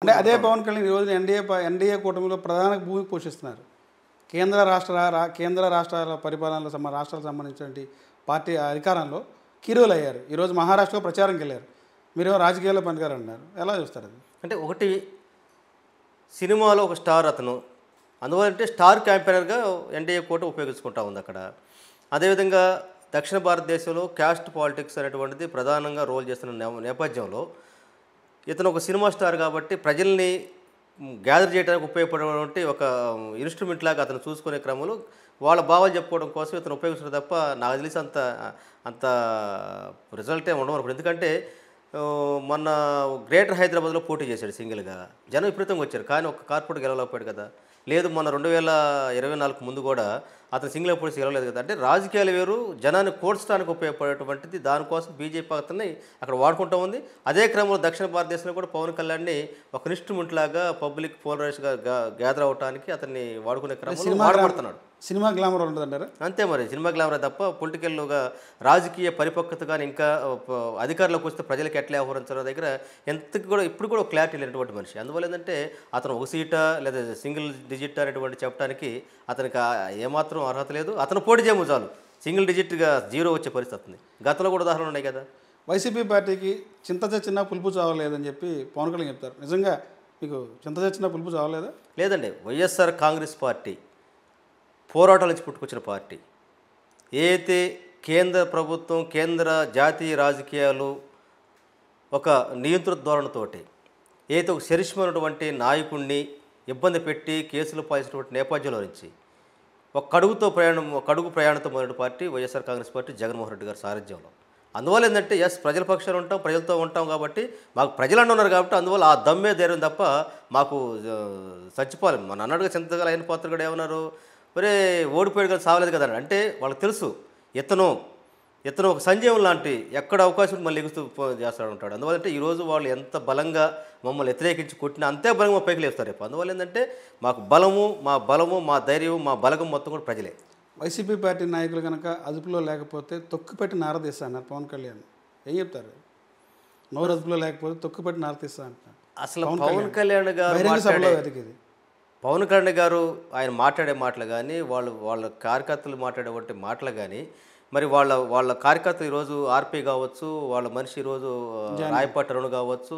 అంటే అదే పవన్ కళ్యాణ్ ఈరోజు ఎన్డీఏ కూటమిలో ప్రధాన భూమికి పోషిస్తున్నారు. కేంద్ర రాష్ట్రాల పరిపాలనలో రాష్ట్రాలకు సంబంధించిన పార్టీ అధికారంలో కీరోలు అయ్యారు. ఈరోజు మహారాష్ట్రలో ప్రచారంకి వెళ్ళారు. మీరేమో రాజకీయాల్లో పనిగారు అన్నారు. ఎలా చూస్తారు అది? అంటే ఒకటి సినిమాలో ఒక స్టార్ అతను, అందువలంటే స్టార్ క్యాంపెయినర్గా ఎన్డీఏ కూటమి ఉపయోగించుకుంటా ఉంది అక్కడ. అదేవిధంగా దక్షిణ భారతదేశంలో క్యాస్ట్ పాలిటిక్స్ అనేటువంటిది ప్రధానంగా రోల్ చేస్తున్న నేపథ్యంలో ఇతను ఒక సినిమా స్టార్ కాబట్టి ప్రజల్ని గ్యాదర్ చేయడానికి ఉపయోగపడేటువంటి ఒక ఇన్స్ట్రుమెంట్ లాగా అతను చూసుకునే క్రమంలో వాళ్ళ భావాలు చెప్పుకోవడం కోసం ఇతను ఉపయోగిస్తారు తప్ప నాకు తెలిసి అంత రిజల్ట్ ఏమి ఉండవు. ఎందుకంటే మొన్న గ్రేటర్ హైదరాబాద్లో పోటీ చేశాడు సింగిల్గా, జనం విపరీతంగా వచ్చారు, కానీ ఒక కార్పొరేట్ గెలవలేకపోయాడు కదా. లేదు మొన్న 2024 ముందు కూడా అతను సింగిల్ పోటీ గెలవలేదు కదా. అంటే రాజకీయాలు వేరు, జనాన్ని కోర్చడానికి ఉపయోగపడేటువంటిది, దానికోసం బీజేపీ అతన్ని అక్కడ వాడుకుంటూ ఉంది. అదే క్రమంలో దక్షిణ భారతదేశంలో కూడా పవన్ కళ్యాణ్ని ఒక ఇన్స్ట్రుమెంట్ లాగా పబ్లిక్ పోలరైజ్గా గ్యాదర్ అవడానికి అతన్ని వాడుకునే క్రమంలో వాడబడుతున్నాడు. సినిమా గ్లామర్ ఉంటుందంటారా? అంతే మరి, సినిమా గ్లామర్ తప్ప పొలిటికల్గా రాజకీయ పరిపక్వత కానీ ఇంకా అధికారంలోకి వస్తే ప్రజలకు ఎట్లా వ్యవహరించారో దగ్గర ఇప్పుడు కూడా క్లారిటీ లేనటువంటి మనిషి. అందువల్ల ఏంటంటే అతను ఒక సీటా లేదా సింగిల్ డిజిట్ అనేటువంటి చెప్పడానికి అతనికి ఏమాత్రం అర్హత లేదు. అతను పోటీ చేయము చాలు సింగిల్ డిజిట్గా 0 వచ్చే పరిస్థితి ఉంది. గతంలో కూడా ఉదాహరణలు ఉన్నాయి కదా. వైసీపీ పార్టీకి చింత చచ్చిన పులుపు చావలేదని చెప్పి పవన్ కళ్యాణ్ చెప్తారు. నిజంగా మీకు చింత చచ్చిన పులుపు చావలేదా? లేదండి, వైఎస్ఆర్ కాంగ్రెస్ పార్టీ పోరాటాల నుంచి పుట్టుకొచ్చిన పార్టీ. ఏదైతే కేంద్ర ప్రభుత్వం, కేంద్ర జాతీయ రాజకీయాలు ఒక నియంత్రణ ధోరణితోటి ఏదైతే ఒక చరిష్మైనటువంటి నాయకుడిని ఇబ్బంది పెట్టి కేసులు పాల్చినటువంటి నేపథ్యంలో నుంచి ఒక కడుగు ప్రయాణంతో మొదటి పార్టీ వైఎస్ఆర్ కాంగ్రెస్ పార్టీ, జగన్మోహన్ రెడ్డి గారి సారథ్యంలో. అందువల్ల ఏంటంటే ప్రజల పక్షాలు ఉంటాం, ప్రజలతో ఉంటాం కాబట్టి మాకు ప్రజలు ఉన్నారు కాబట్టి అందువల్ల ఆ దమ్మే ధైర్యం తప్ప మాకు చచ్చిపోవాలి. మన అన్నట్టుగా చింతగల అయిన పాత్ర కూడా ఏమన్నారు, మరే ఓడిపోయాడు కదా, సావలేదు కదా అంటే వాళ్ళకి తెలుసు ఇతను ఒక సంజయం లాంటి ఎక్కడ అవకాశం మళ్ళీ ఎగుస్తూ చేస్తాడు ఉంటాడు. అందువల్ల ఈరోజు వాళ్ళు ఎంత బలంగా మమ్మల్ని వ్యతిరేకించి కొట్టినా అంతే బలంగా పైకి లేస్తారు రేపు. అందువల్ల ఏంటంటే మాకు బలము మా ధైర్యం మా బలగం మొత్తం కూడా ప్రజలే. వైసీపీ పార్టీ నాయకులు కనుక అదుపులో లేకపోతే తొక్కుపెట్టి నారదీస్తా అన్నారు పవన్ కళ్యాణ్. ఏం చెప్తారు? నోరు అదుపులో లేకపోతే తొక్కుపెట్టి నారదీస్తా అంటారు. అసలు పవన్ కళ్యాణ్ గారు ఆయన మాట్లాడే మాటలు కానీ వాళ్ళ కార్యకర్తలు మాట్లాడేటువంటి మాటలు కానీ మరి వాళ్ళ కార్యకర్తలు ఈరోజు ఆర్పీ కావచ్చు, వాళ్ళ మనిషి ఈరోజు రాయపాటి అరుణ్ కావచ్చు,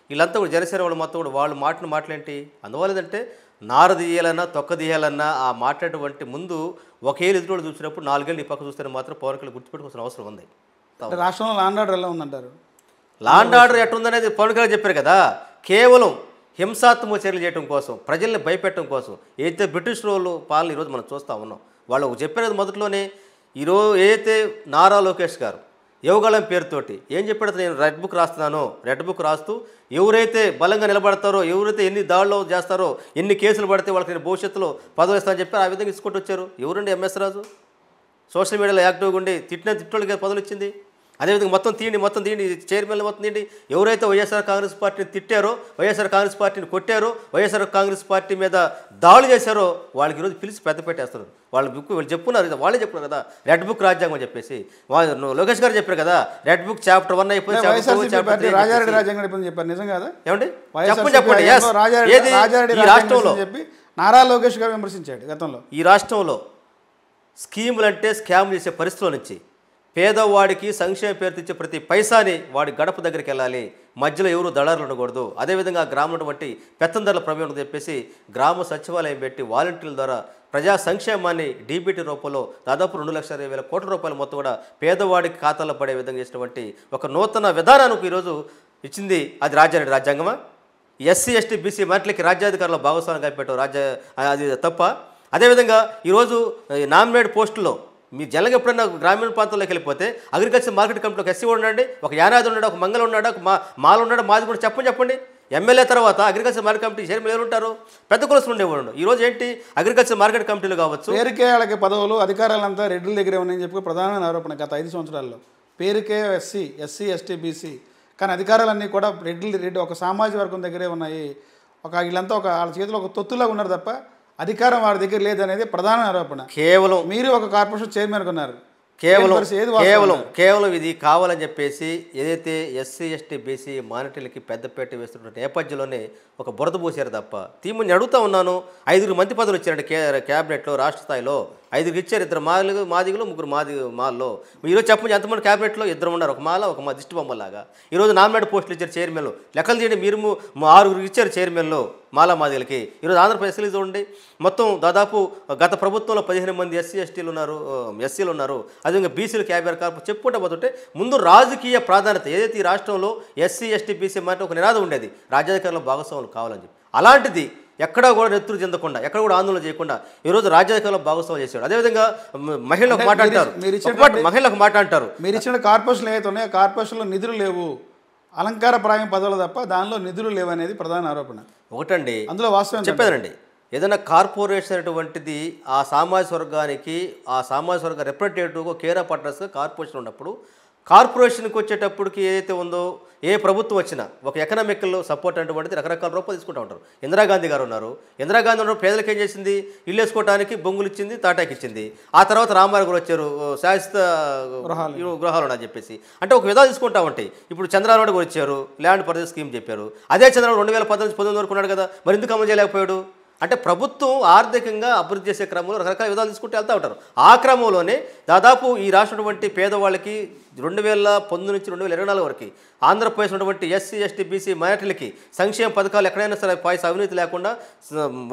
వీళ్ళంతా కూడా జనసేన వాళ్ళు మొత్తం కూడా వాళ్ళ మాటలేంటి. అందువల్ల ఏంటంటే నార తీయాలన్నా తొక్క తీయాలన్నా ఆ మాట్లాడేటువంటి ముందు ఒకేళ్ళు ఎదురు చూసినప్పుడు 4 ఏళ్ళు ఈ పక్క చూస్తే మాత్రం పవన్ కళ్యాణ్ గుర్తుపెట్టుకోవాల్సిన అవసరం ఉంది. రాష్ట్రంలో లాండ్ ఆర్డర్ ఎలా ఉందంటారు? లాండ్ ఆర్డర్ ఎట్లుందనేది పవన్ కళ్యాణ్ చెప్పారు కదా. కేవలం హింసాత్మక చర్యలు చేయడం కోసం, ప్రజల్ని భయపెట్టడం కోసం ఏదైతే బ్రిటిష్ వాళ్ళు పాలన ఈరోజు మనం చూస్తూ ఉన్నాం. వాళ్ళు చెప్పినది మొదట్లోనే ఈరోజు ఏదైతే నారా లోకేష్ గారు యువగళం పేరుతోటి ఏం చెప్పాడు, నేను రెడ్ బుక్ రాస్తూ ఎవరైతే బలంగా నిలబడతారో, ఎవరైతే ఎన్ని దాడులు చేస్తారో, ఎన్ని కేసులు పడితే వాళ్ళకి నేను భవిష్యత్తులో పదవులు ఇస్తానని చెప్పి ఆ విధంగా ఇసుకుంటూ వచ్చారు. ఎవరండి ఎంఎస్ రాజు? సోషల్ మీడియాలో యాక్టివ్గా ఉండి తిట్టోళ్ళకి పదవులు ఇచ్చింది. అదేవిధంగా మొత్తం తీయండి చైర్మన్లు మొత్తం తీయండి. ఎవరైతే వైఎస్ఆర్ కాంగ్రెస్ పార్టీని తిట్టారో, వైఎస్ఆర్ కాంగ్రెస్ పార్టీని కొట్టారో, వైఎస్ఆర్ కాంగ్రెస్ పార్టీ మీద దాడులు చేశారో వాళ్ళకి ఈరోజు పిలిచి పెద్ద పెట్టేస్తున్నారు. వాళ్ళు చెప్పున్నారు, వాళ్ళే చెప్పున్నారు కదా రెడ్ బుక్ రాజ్యాంగం అని చెప్పేసి. లోకేష్ గారు చెప్పారు కదా రెడ్ బుక్ చాప్టర్ 1 అయిపోయింది, రాజారెడ్డి రాజ్యాంగం చెప్పారు. నిజం కదా? ఏమండి చెప్పండి. ఈ రాష్ట్రంలో చెప్పి నారా లోకేష్ గారు విమర్శించాడు గతంలో. ఈ రాష్ట్రంలో స్కీములు అంటే స్కామ్ చేసే పరిస్థితుల నుంచి పేదవాడికి సంక్షేమ పేరు తెచ్చే ప్రతి పైసాని వాడి గడప దగ్గరికి వెళ్ళాలి, మధ్యలో ఎవరు దళారులు ఉండకూడదు. అదేవిధంగా గ్రామంలో వంటి పెత్తందరుల ప్రమేయం ఉందని చెప్పేసి గ్రామ సచివాలయం పెట్టి వాలంటీర్ల ద్వారా ప్రజా సంక్షేమాన్ని డీబీటీ రూపంలో దాదాపు 2,20,000 కోట్ల రూపాయలు మొత్తం కూడా పేదవాడికి ఖాతాలో పడే విధంగా చేసినటువంటి ఒక నూతన విధానానికి ఈరోజు ఇచ్చింది అది రాజారెడ్డి రాజ్యాంగమా? ఎస్సీ ఎస్టీ బీసీ మైనారిటీలకి రాజ్యాధికారంలో భాగస్వామ్యం కల్పించడం అది తప్ప? అదేవిధంగా ఈరోజు నామినేట్ పోస్టుల్లో మీ జనగా ఎప్పుడైనా గ్రామీణ ప్రాంతాల్లోకి వెళ్ళిపోతే అగ్రికల్చర్ మార్కెట్ కమిటీలో ఒక ఎస్సీ ఉన్నాడు, ఒక యానాది ఉన్నాడు, ఒక మంగళ ఉన్నాడు, ఒక మాల ఉన్నాడు, మాది కూడా చెప్పండి. ఎమ్మెల్యే తర్వాత అగ్రికల్చర్ మార్కెట్ కమిటీ చైర్మన్ ఎవరు ఉంటారు? పెద్ద కులస్తులు ఉండేవాడు. ఈరోజు ఏంటి అగ్రికల్చర్ మార్కెట్ కమిటీలు కావచ్చు, పేరుకే వాళ్ళకి పదవులు అధికారాలంతా రెడ్డిల దగ్గరే ఉన్నాయని చెప్పి ప్రధానమైన ఆరోపణ గత 5 సంవత్సరాల్లో. పేరుకే ఎస్సీ ఎస్టీ బీసీ, కానీ అధికారాలన్నీ కూడా రెడ్డి ఒక సామాజిక వర్గం దగ్గరే ఉన్నాయి. వీళ్ళంతా వాళ్ళ చేతిలో ఒక తొత్తులాగా ఉన్నారు తప్ప అధికారం వారి దగ్గర లేదనేది ప్రధాన ఆరోపణ. కేవలం మీరు ఒక కార్పొరేషన్ చైర్మన్ ఉన్నారు, కేవలం ఏది కేవలం కేవలం ఇది కావాలని చెప్పేసి ఏదైతే ఎస్సీ ఎస్టీ బీసీ మానిటరీలకి పెద్దపేట వేస్తున్న నేపథ్యంలోనే ఒక బురద పోసారు తప్ప నేను అడుగుతా ఉన్నాను. 5 మంత్రి పదవులు ఇచ్చారండి క్యాబినెట్లో, రాష్ట్ర స్థాయిలో 5 ఇచ్చారు. 2 మాదిగలు 3 మాల్లో. ఈరోజు చెప్పండి ఎంతమంది క్యాబినెట్లో 2 ఉన్నారు, ఒక మాల ఒక దిష్టి బొమ్మలాగా. ఈరోజు నామినేట్ పోస్టులు ఇచ్చారు చైర్మన్లు. లెక్కలు చేయండి, మీరు 6 ఇచ్చారు చైర్మన్లు మాలా మాదిగలకి. ఈరోజు ఆంధ్రప్రదేశ్ చూడండి, మొత్తం దాదాపు గత ప్రభుత్వంలో 15 మంది ఎస్సీ ఎస్టీలు ఉన్నారు, ఎస్సీలు ఉన్నారు. అదేవిధంగా బీసీలు 56 చెప్పుకుంటా పోతుంటే ముందు రాజకీయ ప్రాధాన్యత ఏదైతే ఈ రాష్ట్రంలో ఎస్సీ ఎస్టీ బీసీ మాట ఒక నినాదం ఉండేది, రాజ్యాధికారంలో భాగస్వాములు కావాలని చెప్పి. అలాంటిది ఎక్కడా కూడా నెత్తురు చెందకుండా, ఎక్కడ కూడా ఆందోళన చేయకుండా ఈరోజు రాజ్యాధికారంలో భాగస్వామ్యం చేశాడు. అదేవిధంగా మహిళలకు మాట్లాడతారు, మహిళలకు మాట్లాడతారు. మీరు ఇచ్చిన కార్పొరేషన్లు ఏవైతే ఉన్నాయో కార్పొరేషన్లో నిధులు లేవు, అలంకారప్రాయం పదవులు తప్ప దానిలో నిధులు లేవు అనేది ప్రధాన ఆరోపణ. ఒకటండి, అందులో వాస్తవం చెప్పేదండి. ఏదైనా కార్పొరేషన్ అనేటువంటిది ఆ సామాజిక వర్గానికి, ఆ సామాజిక వర్గ రిప్రజెంటేటివ్గా కేర్ ఆఫ్ అడ్రస్గా కార్పొరేషన్ ఉన్నప్పుడు, కార్పొరేషన్కి వచ్చేటప్పటికి ఏదైతే ఉందో ఏ ప్రభుత్వం వచ్చినా ఒక ఎకనామికల్ సపోర్ట్ అనేటువంటిది రకరకాల రూపాయలు తీసుకుంటూ ఉంటారు. ఇందిరాగాంధీ గారు ఉన్నారు. ఇందిరాగాంధీ ఉన్నారు, పేదలకు ఏం చేసింది, ఇల్లు వేసుకోవడానికి బొంగులు ఇచ్చింది, తాటాకి ఇచ్చింది. ఆ తర్వాత రామారావు గారు వచ్చారు, శాశ్వత గృహాలు అని చెప్పేసి. అంటే ఒక విధాలు తీసుకుంటా ఉంటాయి. ఇప్పుడు చంద్రబాబు నాయుడు గారు వచ్చారు, ల్యాండ్ పర్చేస్ స్కీమ్ చెప్పారు. అదే చంద్రబాబు 2019 వరకు ఉన్నాడు కదా, మరి ఎందుకు అమలు చేయలేకపోయాడు అంటే ప్రభుత్వం ఆర్థికంగా అభివృద్ధి చేసే క్రమంలో రకరకాల విధాలు తీసుకుంటూ వెళ్తూ ఉంటారు. ఆ క్రమంలోనే దాదాపు ఈ రాష్ట్రం పేదవాళ్ళకి 2019 నుంచి 2024 వరకు ఆంధ్రప్రదేశ్ ఉన్నటువంటి ఎస్సీ ఎస్టీ బీసీ మైనారిటీలకి సంక్షేమ పథకాలు ఎక్కడైనా సరే పైసా అవినీతి లేకుండా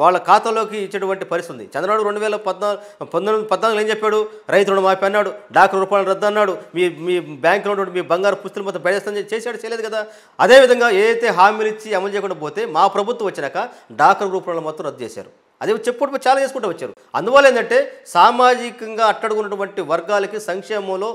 వాళ్ళ ఖాతాలోకి ఇచ్చేటువంటి పరిస్థితి ఉంది. చంద్రబాబు 2014 ఏం చెప్పాడు, రైతు రుణమాఫీ అన్నాడు, డాక్టర్ రూపాయలు రద్దు అన్నాడు, మీ బ్యాంకులో ఉన్నటువంటి మీ బంగారు పుస్తులు మొత్తం బయటేస్తాను చేశాడు, చేయలేదు కదా. అదేవిధంగా ఏదైతే హామీలు ఇచ్చి అమలు చేయకుండా పోతే మా ప్రభుత్వం వచ్చినాక డాక్టర్ రూపాయలు మొత్తం రద్దు చేశారు. అదే చెప్పుకుంటూ చాలా చేసుకుంటూ వచ్చారు. అందువల్ల ఏంటంటే సామాజికంగా అట్టడుగున్నటువంటి వర్గాలకి సంక్షేమంలో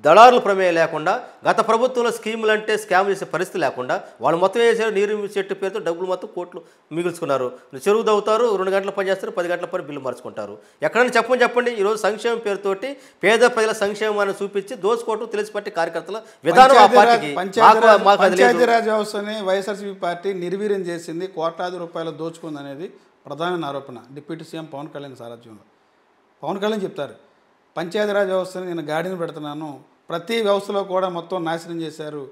దళారుల ప్రమేయం లేకుండా, గత ప్రభుత్వంలో స్కీములు అంటే స్కామ్ చేసే పరిస్థితి లేకుండా వాళ్ళు మొత్తం వేసారు. నీరు చెట్టు పేరుతో డబ్బులు మొత్తం కోట్లు మిగుల్చుకున్నారు. చెరువు దవ్వుతారు, 2 గంటల పని చేస్తారు, 10 గంటల పని బిల్లు మార్చుకుంటారు. ఎక్కడైనా చెప్పండి ఈరోజు సంక్షేమం పేరుతోటి పేద ప్రజల సంక్షేమాన్ని చూపించి దోచుకోవటం తెలిసిపట్టి కార్యకర్తల విధానం. పంచాయతీరాజ్ వ్యవస్థని వైఎస్ఆర్సీపీ పార్టీ నిర్వీర్యం చేసింది, కోట్లాది రూపాయలు దోచుకుంది అనేది ప్రధాన ఆరోపణ డిప్యూటీ సీఎం పవన్ కళ్యాణ్ సారథ్యంలో. పవన్ కళ్యాణ్ చెప్తారు, పంచాయతీరాజ్ వ్యవస్థని నేను గాడిని పెడుతున్నాను, ప్రతి వ్యవస్థలో కూడా మొత్తం నాశనం చేశారు,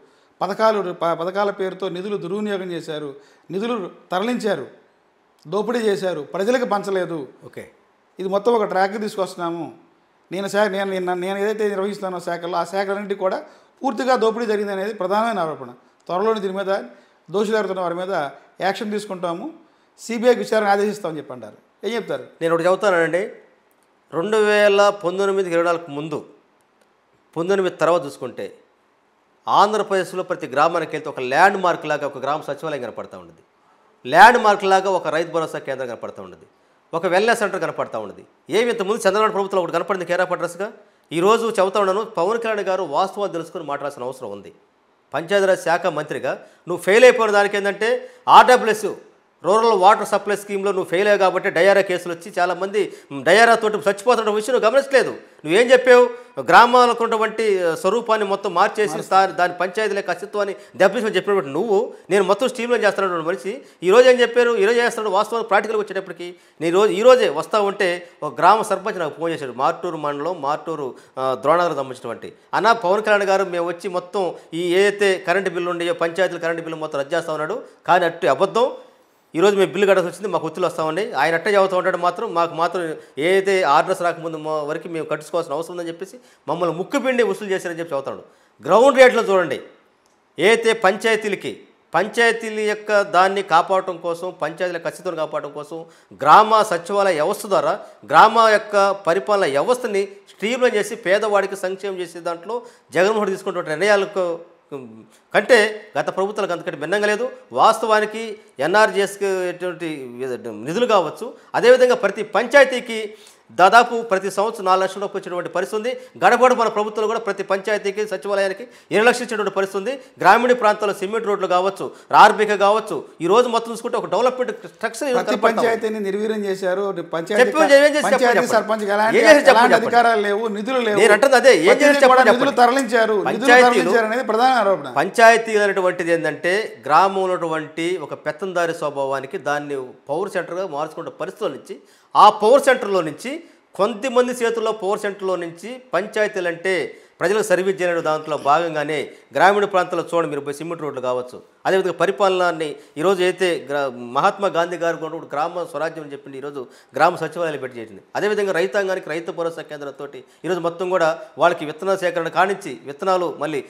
పథకాల పేరుతో నిధులు దుర్వినియోగం చేశారు, నిధులు తరలించారు, దోపిడీ చేశారు, ప్రజలకు పంచలేదు. ఓకే, ఇది మొత్తం ఒక ట్రాక్ తీసుకొస్తున్నాము. నేను ఏదైతే నిర్వహిస్తున్నానో శాఖల్లో ఆ శాఖలన్నింటి కూడా పూర్తిగా దోపిడీ జరిగింది అనేది ప్రధానమైన ఆరోపణ. త్వరలోని దీని మీద దోషులాడుతున్న వారి మీద యాక్షన్ తీసుకుంటాము, సిబిఐకి విచారణ ఆదేశిస్తామని చెప్పంటారు. ఏం చెప్తారు? నేను ఒకటి చెబుతానండి, 2019-24 ముందు 19 తర్వాత చూసుకుంటే ఆంధ్రప్రదేశ్లో ప్రతి గ్రామానికి వెళ్తే ఒక ల్యాండ్ మార్క్ లాగా ఒక గ్రామ సచివాలయం కనపడతా ఉండేది, ల్యాండ్ మార్క్ లాగా ఒక రైతు భరోసా కేంద్రం కనపడతా ఉండేది, ఒక వెల్నెస్ సెంటర్ కనపడతా ఉండేది. ఏమి ఇంతకుముందు చంద్రబాబు ప్రభుత్వంలో ఒకటి కనపడింది కేర్ ఆఫ్ అడ్రస్గా. ఈరోజు చెబుతా ఉన్నాను, పవన్ కళ్యాణ్ గారు వాస్తవాలు తెలుసుకొని మాట్లాడాల్సిన అవసరం ఉంది. పంచాయతీరాజ్ శాఖ మంత్రిగా నువ్వు ఫెయిల్ అయిపోయిన దానికి ఏంటంటే ఆర్డబ్ల్యూఎస్ రూరల్ వాటర్ సప్లై స్కీమ్లో నువ్వు ఫెయిల్ అయ్యావు కాబట్టి డయారా కేసులు వచ్చి చాలామంది డయారాతో చచ్చిపోతున్న విషయం నువ్వు గమనించలేదు. నువ్వేం చెప్పావు, గ్రామాలకు ఉన్నటువంటి స్వరూపాన్ని మొత్తం మార్చేసి దాని పంచాయతీల యొక్క అస్తిత్వాన్ని దెబ్బతీసి చెప్పినప్పుడు నువ్వు నేను మొత్తం స్టీమ్లో చేస్తున్నటువంటి మనిషి ఈరోజు ఏం చెప్పారు, ఈరోజు చేస్తున్నాడు వాస్తవాలు ప్రాక్టికల్గా వచ్చేటప్పటికి. నేను ఈరోజే వస్తూ ఉంటే ఒక గ్రామ సర్పంచ్ నాకు ఫోన్ చేశాడు, మార్టూరు మండలం మార్టూరు ద్రోణాలకు సంబంధించినటువంటి అన్న, పవన్ కళ్యాణ్ గారు మేము వచ్చి మొత్తం ఈ ఏదైతే కరెంటు బిల్లు ఉండేయో పంచాయతీల కరెంటు బిల్లు మొత్తం రద్దు చేస్తూ ఉన్నాడు, కానీ అట్టు అబద్ధం, ఈరోజు మేము బిల్లు కట్టాల్సి వచ్చింది, మాకు ఒత్తులు వస్తామండి. ఆయన అట్టే చదువుతూ ఉంటాడు, మాకు మాత్రం ఏదైతే ఆర్డర్స్ రాకముందు వరకు మేము కట్టుకోవాల్సిన అవసరం ఉందని చెప్పేసి మమ్మల్ని ముక్కుపిండి వసూలు చేశారని చెప్పి చదువుతాడు. గ్రౌండ్ రేట్లో చూడండి, ఏదైతే పంచాయతీల యొక్క దాన్ని కాపాడటం కోసం, పంచాయతీల ఖచ్చితంగా కాపాడటం కోసం గ్రామ సచివాలయ వ్యవస్థ ద్వారా గ్రామ యొక్క పరిపాలన వ్యవస్థని స్ట్రీమ్లైన్ చేసి పేదవాడికి సంక్షేమం చేసే దాంట్లో జగన్మోహన్ రెడ్డి తీసుకున్నటువంటి నిర్ణయాలకు కంటే గత ప్రభుత్వాలకు అంతకంటే భిన్నంగా లేదు. వాస్తవానికి ఎన్ఆర్జీఎస్కి ఎటువంటి నిధులు కావచ్చు, అదేవిధంగా ప్రతి పంచాయతీకి దాదాపు ప్రతి సంవత్సరం 4 లక్షల రూపాయలు వచ్చేటువంటి పరిస్థితి ఉంది. గడపడ మన ప్రభుత్వంలో కూడా ప్రతి పంచాయతీకి సచివాలయానికి 7 లక్షలు ఇచ్చేటువంటి పరిస్థితి ఉంది. గ్రామీణ ప్రాంతాల్లో సిమెంట్ రోడ్లు కావచ్చు, ఆర్బీకే కావచ్చు, ఈ రోజు మొత్తం చూసుకుంటే ఒక డెవలప్మెంట్ స్ట్రక్చర్ పంచాయతీని నిర్వీర్యం చేశారు. అధికారాలు లేవు, నిధులు లేవు. నేను అంటుంది అదే, ఏం నిధులు తరలించారు. పంచాయతీలు అనేటువంటిది ఏంటంటే గ్రామంలో ఉన్నటువంటి ఒక పెత్తందారి స్వభావానికి దాన్ని పవర్ సెంటర్గా మార్చుకునే పరిస్థితుల నుంచి, ఆ పవర్ సెంటర్లో నుంచి కొంతమంది చేతుల్లో పవర్ సెంటర్లో నుంచి పంచాయతీలు అంటే ప్రజలకు సర్వీస్ చేయడం దాంట్లో భాగంగానే గ్రామీణ ప్రాంతాల్లో చూడండి మీరు పోయి సిమెంట్ రోడ్లు కావచ్చు, అదేవిధంగా పరిపాలనని ఈరోజు అయితే మహాత్మా గాంధీ గారు కూడా గ్రామ స్వరాజ్యం అని చెప్పింది, ఈరోజు గ్రామ సచివాలయాలు పెట్టి చేసింది. అదేవిధంగా రైతాంగానికి రైతు భరోసా కేంద్రంతో ఈరోజు మొత్తం కూడా వాళ్ళకి విత్తనాల సేకరణ కానించి విత్తనాలు మళ్ళీ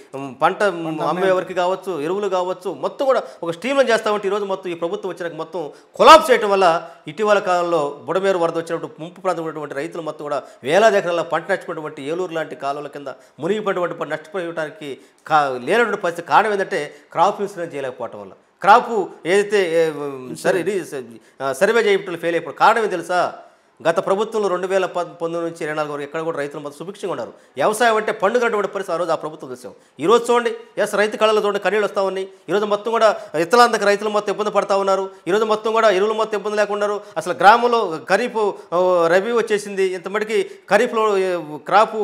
పంట అమ్మేవరకు కావచ్చు, ఎరువులు కావచ్చు, మొత్తం కూడా ఒక స్ట్రీమ్లను చేస్తూ ఉంటే ఈరోజు మొత్తం ఈ ప్రభుత్వం వచ్చినాక మొత్తం కొలాప్స్ చేయడం వల్ల ఇటీవల కాలంలో బుడమేరు వరద వచ్చినప్పుడు ముంపు ప్రాంతం ఉన్నటువంటి రైతులు మొత్తం కూడా వేలాది ఎకరాల పంట నష్టపోయినటువంటి ఏలూరు లాంటి కాలువల కింద మునిగిపోయినటువంటి నష్టపోయడానికి లేనటువంటి పరిస్థితి కారణం ఏంటంటే క్రాప్ ఇన్సూరెన్స్ చేయలేకపోవటం వల్ల, క్రాపు ఏదైతే సర్వే చేయటం ఫెయిల్ అయిపోవడం కారణం ఏం తెలుసా? గత ప్రభుత్వంలో 2019 నుంచి 24 వరకు ఎక్కడ కూడా రైతులు మొత్తం సుభిక్షంగా ఉన్నారు. వ్యవసాయం అంటే పండుగటువంటి పరిస్థితి ఆ రోజు ఆ ప్రభుత్వం చూసాం. ఈరోజు చూడండి రైతు కళలో చూడండి కన్నీళ్ళు వస్తూ ఉన్నాయి. ఈరోజు మొత్తం కూడా ఇతరులందరికి రైతులు మొత్తం ఇబ్బంది పడతా ఉన్నారు. ఈరోజు మొత్తం కూడా ఎరువులు మొత్తం ఇబ్బంది లేకున్నారు. అసలు గ్రామంలో ఖరీఫ్ రబీ వచ్చేసింది, ఇంత మటుకి ఖరీఫ్లో క్రాపు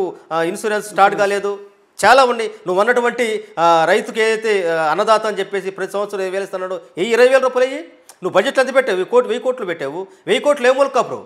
ఇన్సూరెన్స్ స్టార్ట్ కాలేదు, చాలా ఉన్నాయి. నువ్వు అన్నటువంటి రైతుకి ఏదైతే అన్నదాత అని చెప్పేసి ప్రతి సంవత్సరం 20,000 ఇస్తున్నాడు, 20,000 రూపాయలు అయ్యి నువ్వు బడ్జెట్లో ఎంత పెట్టావు? 1,000 కోట్లు పెట్టావు. 1,000 కోట్లు ఏమూలక బ్రో?